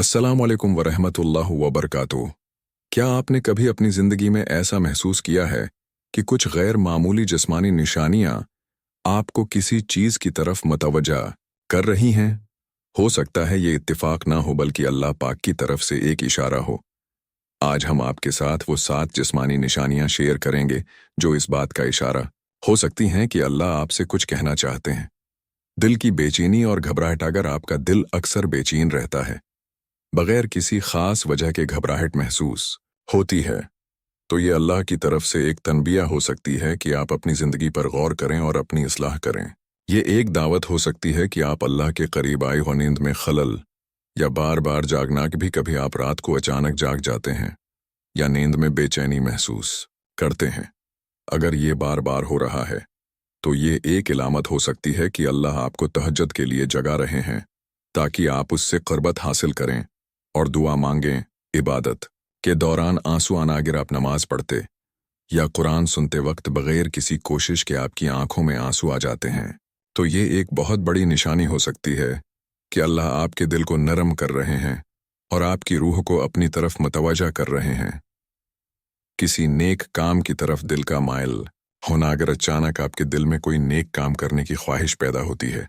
अस्सलाम वालेकुम वरहमतुल्लाह वबरकातुह। क्या आपने कभी अपनी ज़िंदगी में ऐसा महसूस किया है कि कुछ गैर मामूली जिस्मानी निशानियां आपको किसी चीज़ की तरफ मतवज्जा कर रही हैं? हो सकता है ये इत्तिफाक ना हो बल्कि अल्लाह पाक की तरफ से एक इशारा हो। आज हम आपके साथ वो 7 जिस्मानी निशानियां शेयर करेंगे जो इस बात का इशारा हो सकती हैं कि अल्लाह आपसे कुछ कहना चाहते हैं। दिल की बेचैनी और घबराहट। अगर आपका दिल अक्सर बेचैन रहता है, बगैर किसी खास वजह के घबराहट महसूस होती है, तो ये अल्लाह की तरफ से एक तनबिया हो सकती है कि आप अपनी ज़िंदगी पर गौर करें और अपनी इस्लाह करें। ये एक दावत हो सकती है कि आप अल्लाह के करीब आए हो। नींद में खलल या बार बार जागना। भी कभी आप रात को अचानक जाग जाते हैं या नींद में बेचैनी महसूस करते हैं। अगर ये बार बार हो रहा है तो ये एक इलामत हो सकती है कि अल्लाह आपको तहज्जुद के लिए जगा रहे हैं ताकि आप उससे क़ुर्बत हासिल करें और दुआ मांगें। इबादत के दौरान आंसू आना। अगर आप नमाज पढ़ते या कुरान सुनते वक्त बगैर किसी कोशिश के आपकी आंखों में आंसू आ जाते हैं, तो ये एक बहुत बड़ी निशानी हो सकती है कि अल्लाह आपके दिल को नरम कर रहे हैं और आपकी रूह को अपनी तरफ मतवज्जा कर रहे हैं। किसी नेक काम की तरफ दिल का माइल होना। अगर अचानक आपके दिल में कोई नेक काम करने की ख्वाहिश पैदा होती है,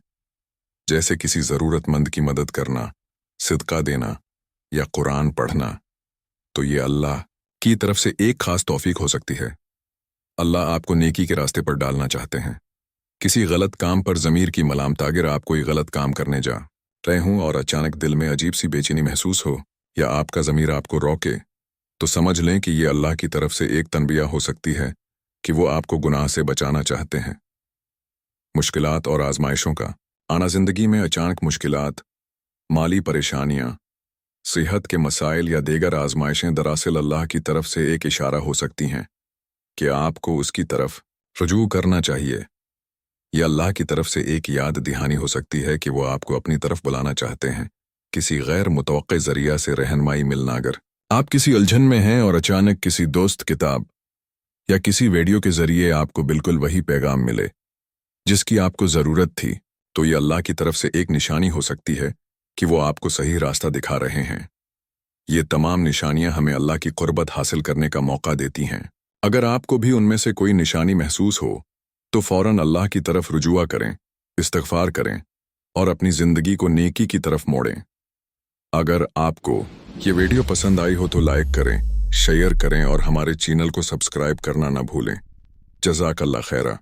जैसे किसी ज़रूरतमंद की मदद करना, सिदका देना या कुरान पढ़ना, तो ये अल्लाह की तरफ से एक खास तौफीक हो सकती है। अल्लाह आपको नेकी के रास्ते पर डालना चाहते हैं। किसी गलत काम पर ज़मीर की मलामत। अगर आप कोई गलत काम करने जा रहे हों और अचानक दिल में अजीब सी बेचैनी महसूस हो या आपका ज़मीर आपको रोके, तो समझ लें कि ये अल्लाह की तरफ से एक तनबिया हो सकती है कि वो आपको गुनाह से बचाना चाहते हैं। मुश्किलात और आजमाइशों का आना। ज़िंदगी में अचानक मुश्किलात, माली परेशानियां, सेहत के मसाइल या दीगर आजमाइशें दरअसल अल्लाह की तरफ से एक इशारा हो सकती हैं कि आपको उसकी तरफ रुजू करना चाहिए। यह अल्लाह की तरफ से एक याद दहानी हो सकती है कि वो आपको अपनी तरफ बुलाना चाहते हैं। किसी गैर मुतवक्के ज़रिया से रहनुमाई मिलना। अगर आप किसी उलझन में हैं और अचानक किसी दोस्त, किताब या किसी वीडियो के ज़रिए आपको बिल्कुल वही पैगाम मिले जिसकी आपको ज़रूरत थी, तो ये अल्लाह की तरफ से एक निशानी हो सकती है कि वो आपको सही रास्ता दिखा रहे हैं। ये तमाम निशानियां हमें अल्लाह की क़ुर्बत हासिल करने का मौका देती हैं। अगर आपको भी उनमें से कोई निशानी महसूस हो तो फ़ौरन अल्लाह की तरफ रुजुआ करें, इस्तिग़फ़ार करें और अपनी ज़िंदगी को नेकी की तरफ मोड़ें। अगर आपको ये वीडियो पसंद आई हो तो लाइक करें, शेयर करें और हमारे चैनल को सब्सक्राइब करना ना भूलें। जज़ाकल्लाह खैरा।